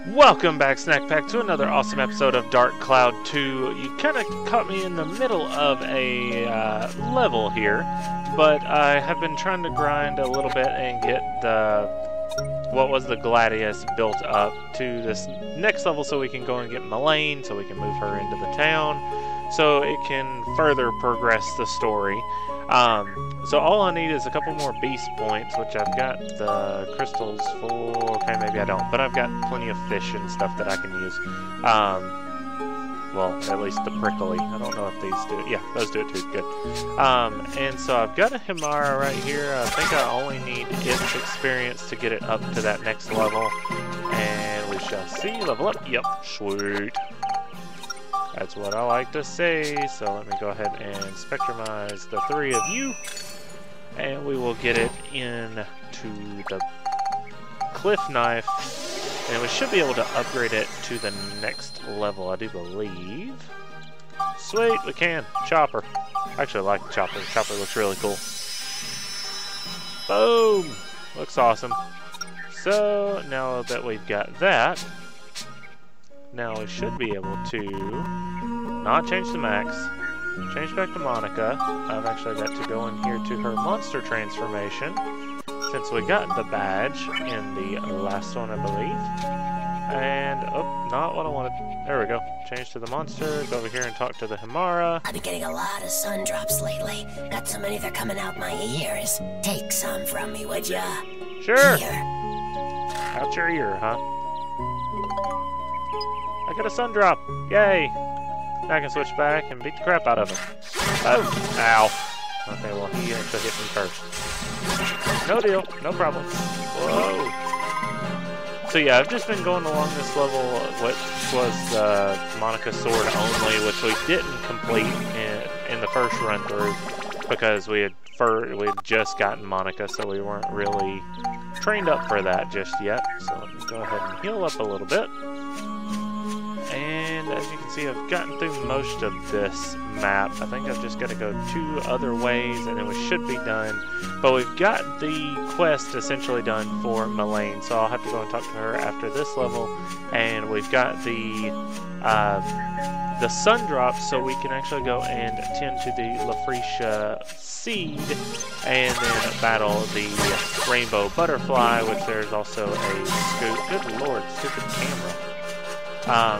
Welcome back, Snack Pack, to another awesome episode of Dark Cloud 2. You kind of caught me in the middle of a level here, but I have been trying to grind a little bit and get what was the Gladius built up to this next level so we can go and get Melaine, so we can move her into the town, so it can further progress the story. So all I need is a couple more beast points, which I've got the crystals for. Okay, maybe I don't, but I've got plenty of fish and stuff that I can use. Well, at least the prickly. I don't know if these do it. Yeah, those do it too. Good. And so I've got a Himara right here. I think I only need its experience to get it up to that next level. And we shall see. Level up. Yep. Sweet. That's what I like to say. So let me go ahead and spectrumize the three of you. And we will get it into the cliff knife. And we should be able to upgrade it to the next level, I do believe. Sweet, we can. Chopper. I actually like the chopper. The chopper looks really cool. Boom! Looks awesome. So, now that we've got that, now we should be able to not change the max, change back to Monica. I've actually got to go in here to her monster transformation, since we got the badge in the last one, I believe. And, oh, not what I wanted. There we go. Change to the monster, go over here and talk to the Himara. I've been getting a lot of sun drops lately. Got so many they're coming out my ears. Take some from me, would ya? Sure. Here. Out your ear, huh? I got a sun drop. Yay. Now I can switch back and beat the crap out of him. Oh, ow. Okay, well, he actually hit me first. No deal, no problem. Whoa. So yeah, I've just been going along this level, which was Monica Sword only, which we didn't complete in the first run through because we had just gotten Monica, so we weren't really trained up for that just yet. So let me go ahead and heal up a little bit. And as you can see, I've gotten through most of this map. I think I've just got to go 2 other ways and then we should be done. But we've got the quest essentially done for Melaine, so I'll have to go and talk to her after this level. And we've got the sun drops, so we can actually go and attend to the Lafretia seed and then battle the rainbow butterfly, which there's also a scoop. Good lord, stupid camera.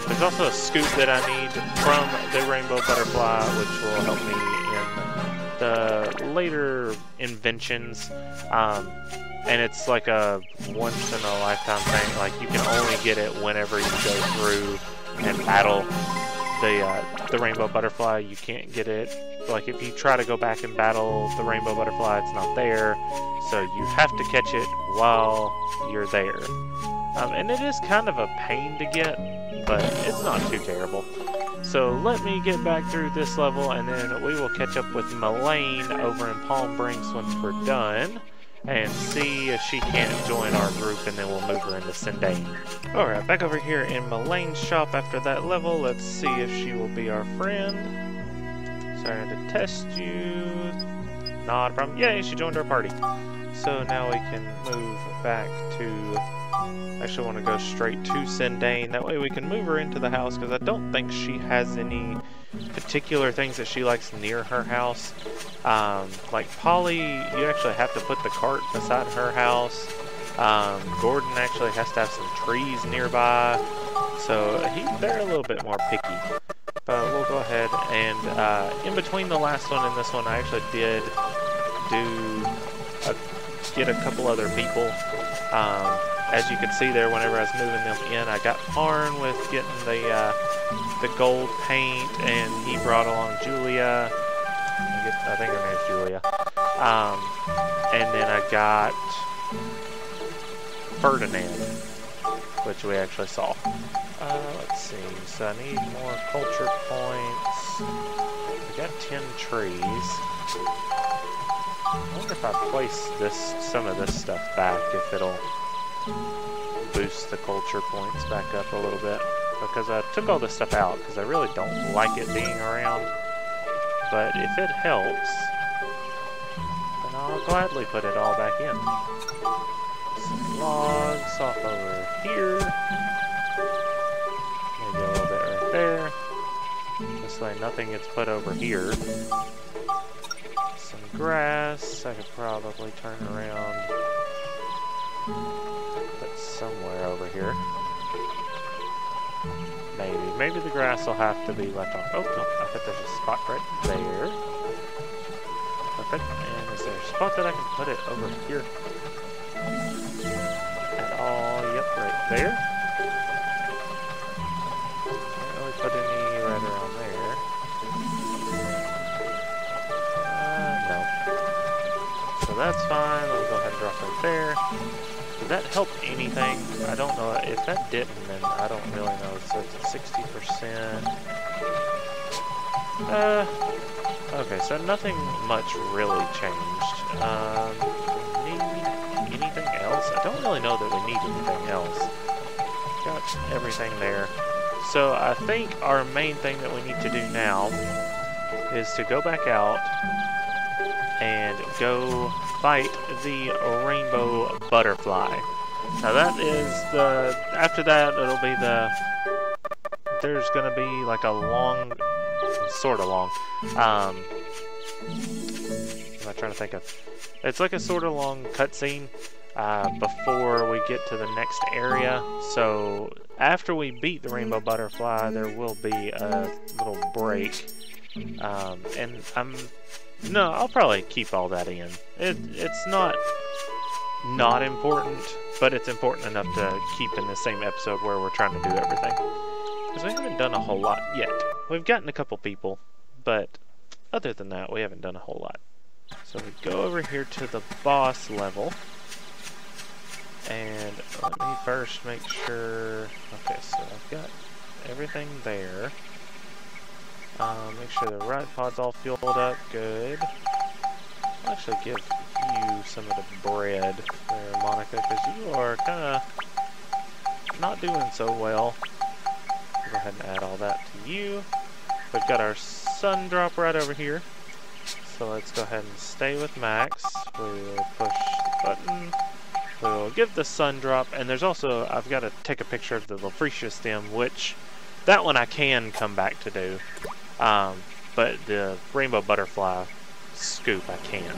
There's also a scoop that I need from the rainbow butterfly, which will help me in the later inventions. And it's like a once-in-a-lifetime thing. Like, you can only get it whenever you go through and battle the rainbow butterfly. You can't get it. Like, if you try to go back and battle the rainbow butterfly, it's not there. So you have to catch it while you're there. And it is kind of a pain to get, but it's not too terrible. So let me get back through this level, and then we will catch up with Melaine over in Palm Springs once we're done, and see if she can't join our group, and then we'll move her into Sindane. Alright, back over here in Melaine's shop after that level. Let's see if she will be our friend. Sorry to test you. Not a problem. Yay, she joined our party. So now we can move back to... Actually want to go straight to Sindane. That way we can move her into the house, because I don't think she has any particular things that she likes near her house. Like Polly, you actually have to put the cart beside her house. Gordon actually has to have some trees nearby. So they're a little bit more picky. But we'll go ahead and in between the last one and this one, I actually did get a couple other people. As you can see there, whenever I was moving them in, I got Arn with getting the gold paint, and he brought along Julia. I think her name's Julia. And then I got Ferdinand, which we actually saw. Let's see. So I need more culture points. I got 10 trees. I wonder if I place some of this stuff back, if it'll boost the culture points back up a little bit, because I took all this stuff out because I really don't like it being around, but if it helps, then I'll gladly put it all back in. Some logs off over here. way nothing gets put over here. Some grass. I could probably turn around. Put somewhere over here. Maybe the grass will have to be left off. Oh, no, I think there's a spot right there. Perfect. And is there a spot that I can put it over here? At all? Yep, right there. Can't really put any right around there. No. So that's fine. Let me go ahead and drop right there. Did that help anything? I don't know. If that didn't, then I don't really know. So it's at 60%. Okay, so nothing much really changed. Need anything else? I don't really know that we need anything else. Got everything there. So I think our main thing that we need to do now is to go back out and go fight the rainbow butterfly. Now that is the, after that it'll be the, there's gonna be like a long, sort of long, what am I trying to think of? It's like a sort of long cutscene before we get to the next area. So after we beat the rainbow butterfly, there will be a little break. And I'll probably keep all that in. It's not important, but it's important enough to keep in the same episode where we're trying to do everything. Because we haven't done a whole lot yet. We've gotten a couple people, but other than that, we haven't done a whole lot. So we go over here to the boss level. And let me first make sure... Okay, so I've got everything there. Make sure the right pod's all fueled up. Good. I'll actually give you some of the bread there, Monica, because you are kind of not doing so well. Go ahead and add all that to you. We've got our sun drop right over here. So let's go ahead and stay with Max. We will push the button. We will give the sun drop. And there's also, I've got to take a picture of the Lafrecia stem, which that one I can come back to do. But the rainbow butterfly scoop I can't.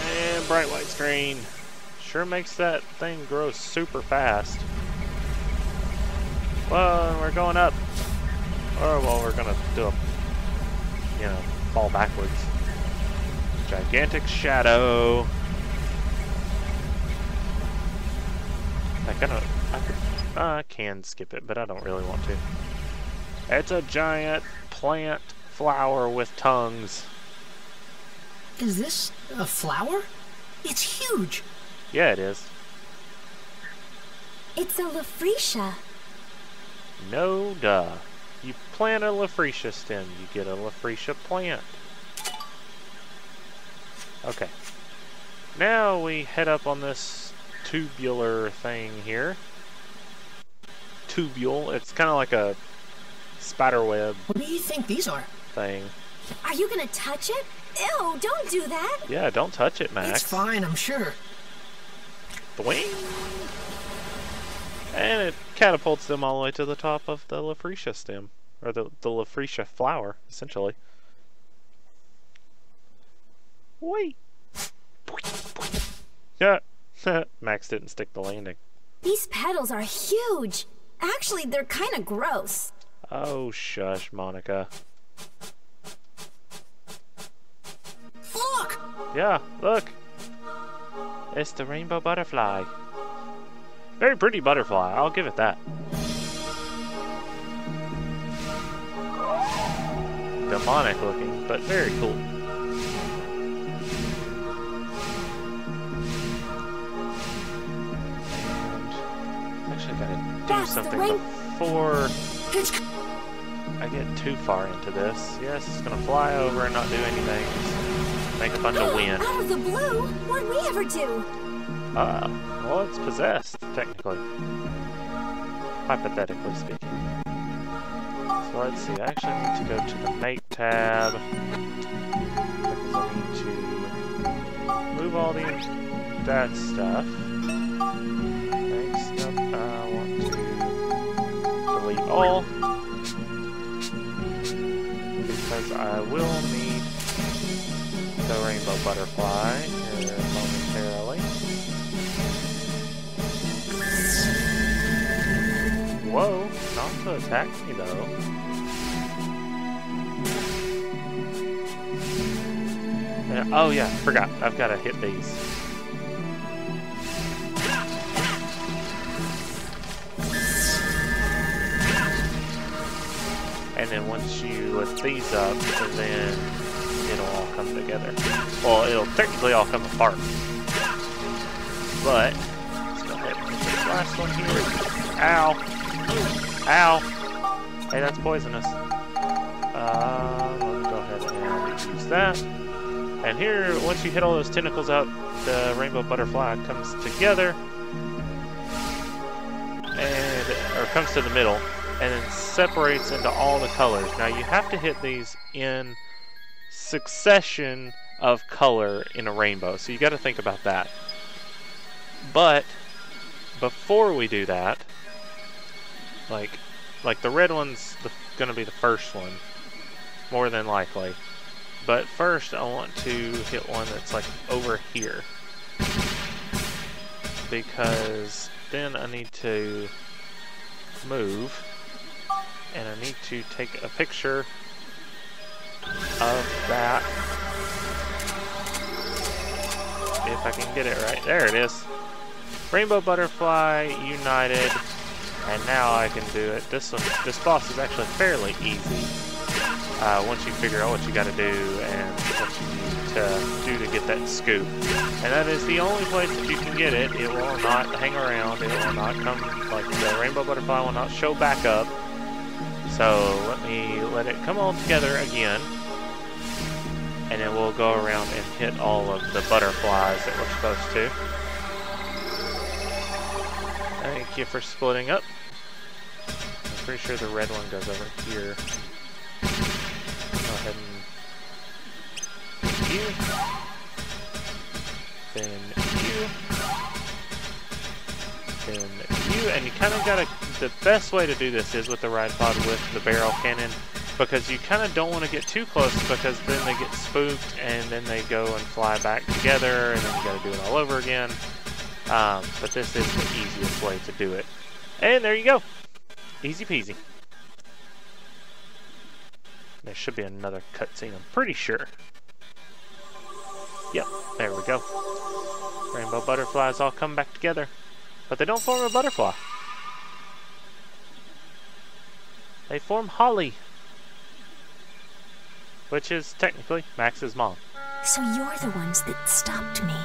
And bright white screen. Sure makes that thing grow super fast. Well, we're going up. Or, well, we're gonna do a, fall backwards. Gigantic shadow. I can skip it, but I don't really want to. It's a giant plant flower with tongues. Is this a flower? It's huge. Yeah, it is. It's a Lafrecia. No duh. You plant a Lafrecia stem, you get a Lafrecia plant. Okay. Now we head up on this tubular thing here. Tubule. It's kind of like a spiderweb. What do you think these are? Thing. Are you gonna touch it? Ew, don't do that. Yeah, don't touch it, Max. It's fine, I'm sure. Boing. And it catapults them all the way to the top of the Lafrecia stem. Or the Lafrecia flower, essentially. Wait. Yeah. Max didn't stick the landing. These petals are huge. Actually, they're kind of gross. Oh, shush, Monica. Look! Yeah, look. It's the rainbow butterfly. Very pretty butterfly, I'll give it that. Demonic looking, but very cool. And actually gotta do something before I get too far into this. Yes, it's gonna fly over and not do anything. Just make a bunch of wind. Out of the blue? What'd we ever do? Well, it's possessed, technically. Hypothetically speaking. So let's see, I actually need to go to the mate tab. Because I need to move all that stuff. Next up, I want to delete all. because I will need the rainbow butterfly here momentarily. Whoa, not to attack me though. Oh yeah, forgot. I've got to hit these. And then once you lift these up, then it'll all come together. Well, it'll technically all come apart. But, let's go ahead and hit this last one here. Ow! Ow! Hey, that's poisonous. Let me go ahead and use that. And here, once you hit all those tentacles out, the rainbow butterfly comes together. Or comes to the middle. And then separates into all the colors. Now you have to hit these in succession of color in a rainbow, so you got to think about that. But before we do that, like the red one's going to be the first one, more than likely. But first I want to hit one that's like over here, because then I need to move. And I need to take a picture of that. If I can get it right. There it is. Rainbow butterfly united. And now I can do it. This boss is actually fairly easy. Once you figure out what you gotta do and what you need to do to get that scoop. And that is the only place that you can get it. It will not hang around. It will not come, like the rainbow butterfly will not show back up. So let it come all together again, and then we'll go around and hit all of the butterflies that we're supposed to. Thank you for splitting up. I'm pretty sure the red one goes over here. Go ahead and hit you. Then you, and you kind of gotta, the best way to do this is with the ride pod with the barrel cannon, because you kind of don't want to get too close, because then they get spooked and then they go and fly back together and then you gotta do it all over again. But this is the easiest way to do it. And there you go. Easy peasy. There should be another cutscene, I'm pretty sure. Yep, there we go. Rainbow butterflies all come back together. But they don't form a butterfly. They form holly. Which is technically Max's mom. So you're the ones that stopped me.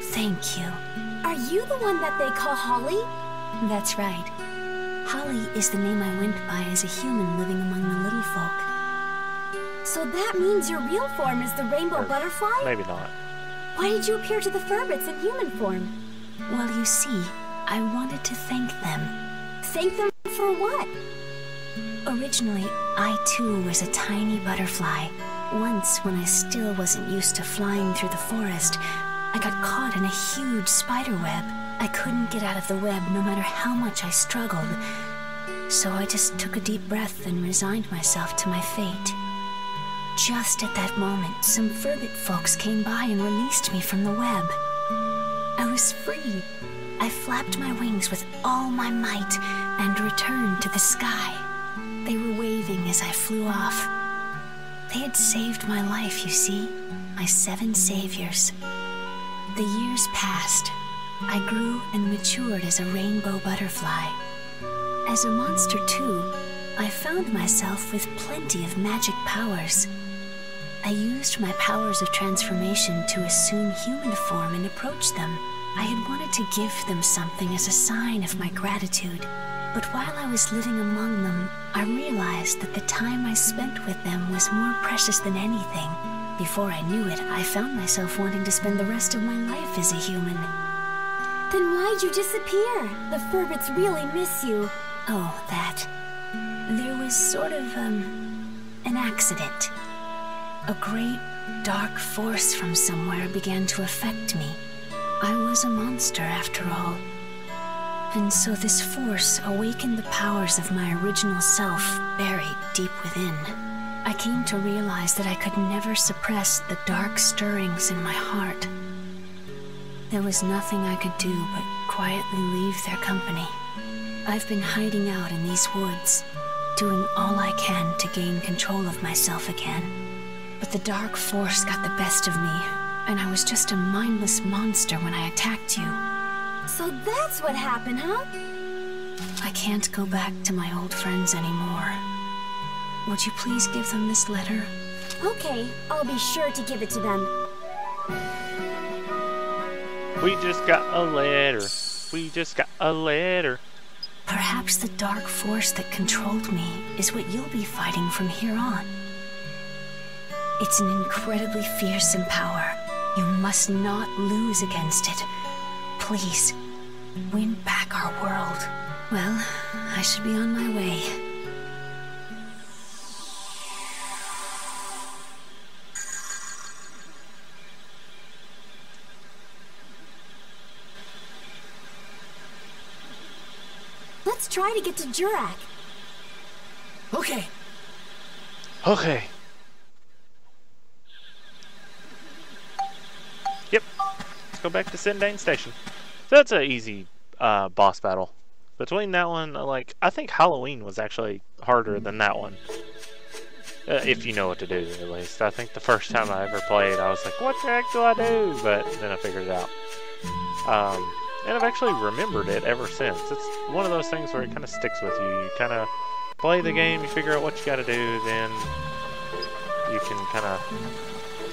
Thank you. Are you the one that they call Holly? That's right. Holly is the name I went by as a human living among the little folk. So that means your real form is the rainbow butterfly? Maybe not. Why did you appear to the Furbits in human form? Well, you see, I wanted to thank them. Thank them for what? Originally, I too was a tiny butterfly. Once, when I still wasn't used to flying through the forest, I got caught in a huge spider web. I couldn't get out of the web no matter how much I struggled. So I just took a deep breath and resigned myself to my fate. Just at that moment, some Furbit folks came by and released me from the web. I was free. I flapped my wings with all my might and returned to the sky. They were waving as I flew off. They had saved my life, you see, my 7 saviors. The years passed. I grew and matured as a rainbow butterfly. As a monster too, I found myself with plenty of magic powers. I used my powers of transformation to assume human form and approach them. I had wanted to give them something as a sign of my gratitude. But while I was living among them, I realized that the time I spent with them was more precious than anything. Before I knew it, I found myself wanting to spend the rest of my life as a human. Then why'd you disappear? The Furbits really miss you. Oh, that. There was sort of, an accident. A great, dark force from somewhere began to affect me. I was a monster after all. And so this force awakened the powers of my original self buried deep within. I came to realize that I could never suppress the dark stirrings in my heart. There was nothing I could do but quietly leave their company. I've been hiding out in these woods, doing all I can to gain control of myself again. But the dark force got the best of me, and I was just a mindless monster when I attacked you. So that's what happened, huh? I can't go back to my old friends anymore. Would you please give them this letter? Okay, I'll be sure to give it to them. We just got a letter. We just got a letter. Perhaps the dark force that controlled me is what you'll be fighting from here on. It's an incredibly fearsome power. You must not lose against it. Please, win back our world. Well, I should be on my way. Let's try to get to Jurak. Okay. Okay. Yep. Let's go back to Sindane Station. So that's an easy boss battle. Between that one, like, I think Halloween was actually harder than that one. If you know what to do, at least. I think the first time I ever played, I was like, what the heck do I do? But then I figured it out. And I've actually remembered it ever since. It's one of those things where it kind of sticks with you. You kind of play the game, you figure out what you got to do, then you can kind of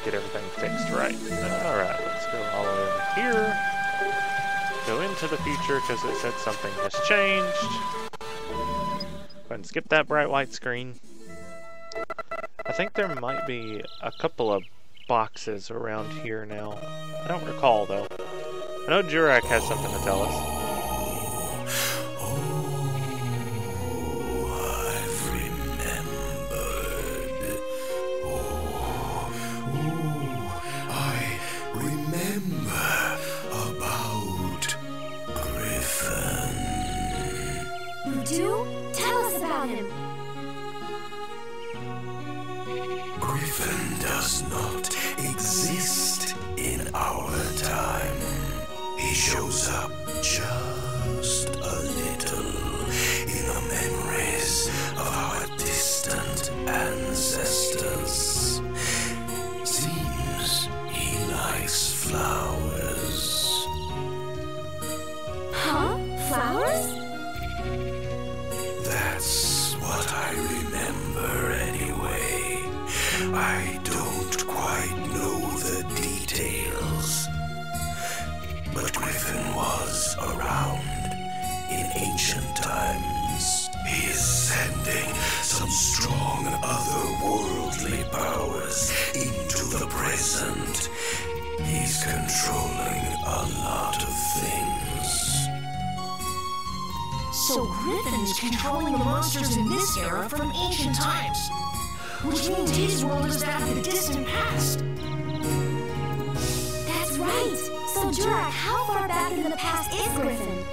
get everything fixed right. Alright, let's go all the way over here. Go into the future because it said something has changed. Go ahead and skip that bright white screen. I think there might be a couple of boxes around here now. I don't recall though. I know Jurak has something to tell us. I've remembered. I remember about Griffin. You do? Tell us about him. Griffin does not exist in our time. He shows up just a little in the memories of our distant ancestors. Seems he likes flowers. Huh? Flowers? That's what I remember anyway. I don't quite know the details. But Griffin was around in ancient times. He is sending some strong otherworldly powers into the present. He's controlling a lot of things. So Griffin is controlling the monsters in this era from ancient times. Which means his world is that of the distant past. That's right. So Jurak, how far back in the past is Griffin?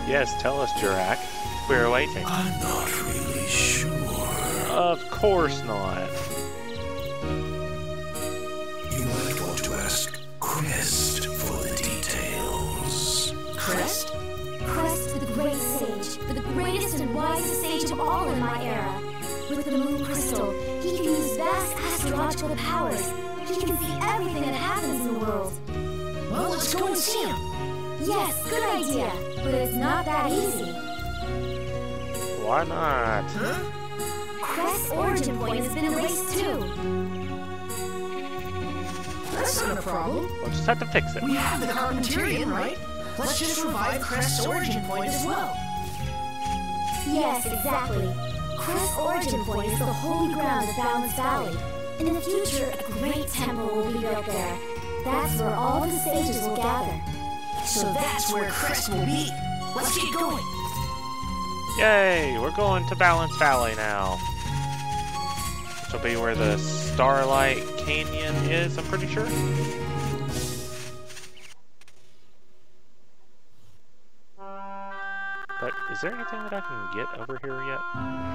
Yes, tell us, Jurak. We're waiting. I'm not really sure. Of course not. You might want to ask Crest for the details. Crest? Crest, the great sage, the greatest and wisest sage of all in my era. With the moon crystal, he can use vast astrological powers. He can see everything that happens in the world. Well, let's go and see him. Yes, good idea, but it's not that easy. Why not? Huh? Crest's origin point has been erased too. That's not a problem. We'll just have to fix it. We have the Carpenterian, right? Let's just revive Crest's origin point as well. Yes, exactly. Crest's origin point is the holy ground of Balance Valley. In the future, a great temple will be built there. That's where all the sages will gather. So that's where Crest will be. Let's get going. Yay! We're going to Balance Valley now. which will be where the Starlight Canyon is, I'm pretty sure. But is there anything that I can get over here yet?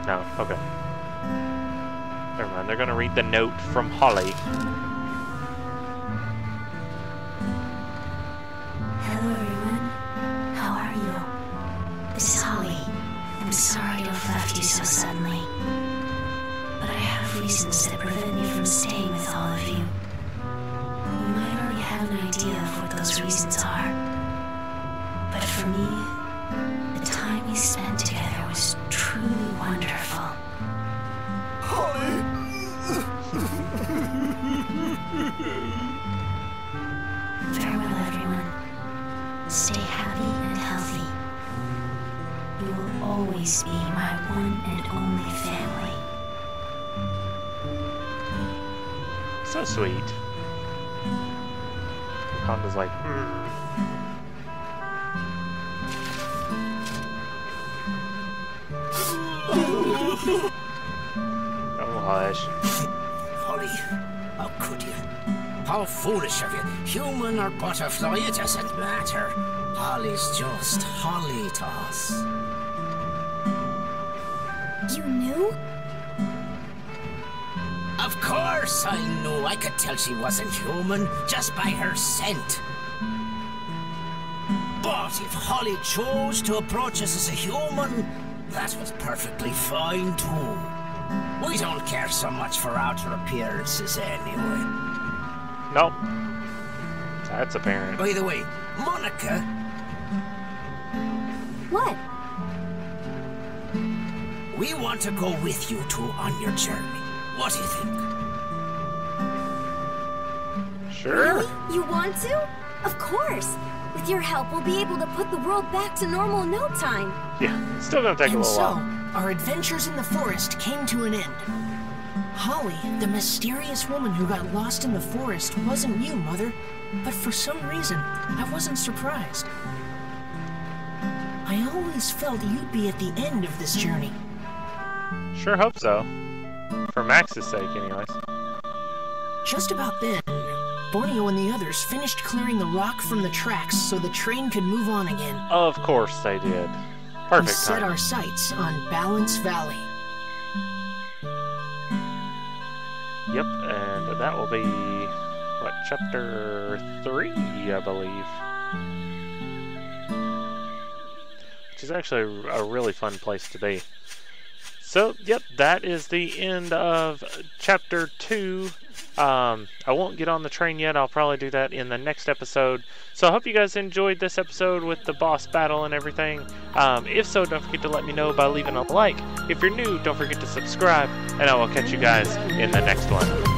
No, okay. Never mind, they're gonna read the note from Holly. Hello, everyone. How are you? This is Holly. I'm sorry to have left you so suddenly, but I have reasons that prevent me from staying with all of you. You might already have an idea of what those reasons are, but for me, the time we spent together was truly wonderful. Holly! Farewell, everyone. Stay happy and healthy. You will always be my one and only family. So sweet. Wakanda's like, Oh, hush. Holly, how could you? How foolish of you. Human or butterfly, it doesn't matter. Holly's just Holly to us. You knew? Of course I knew. I could tell she wasn't human just by her scent. But if Holly chose to approach us as a human, that was perfectly fine too. We don't care so much for outer appearances anyway. Nope. That's apparent. By the way, Monica, What? we want to go with you two on your journey. What do you think? Sure. Really? You want to? Of course. With your help, we'll be able to put the world back to normal in no time. Yeah, it's still gonna take a And little so, while. our adventures in the forest came to an end. Holly, the mysterious woman who got lost in the forest, wasn't you, Mother. But for some reason, I wasn't surprised. I always felt you'd be at the end of this journey. Sure hope so. For Max's sake, anyways. Just about then, Borneo and the others finished clearing the rock from the tracks so the train could move on again. Of course they did. We Perfect set time. our sights on Balance Valley. Yep, and that will be, what, chapter 3, I believe. Which is actually a really fun place to be. So, yep, that is the end of chapter 2. I won't get on the train yet. I'll probably do that in the next episode. So I hope you guys enjoyed this episode with the boss battle and everything. If so, don't forget to let me know by leaving a like. If you're new, don't forget to subscribe. And I will catch you guys in the next one.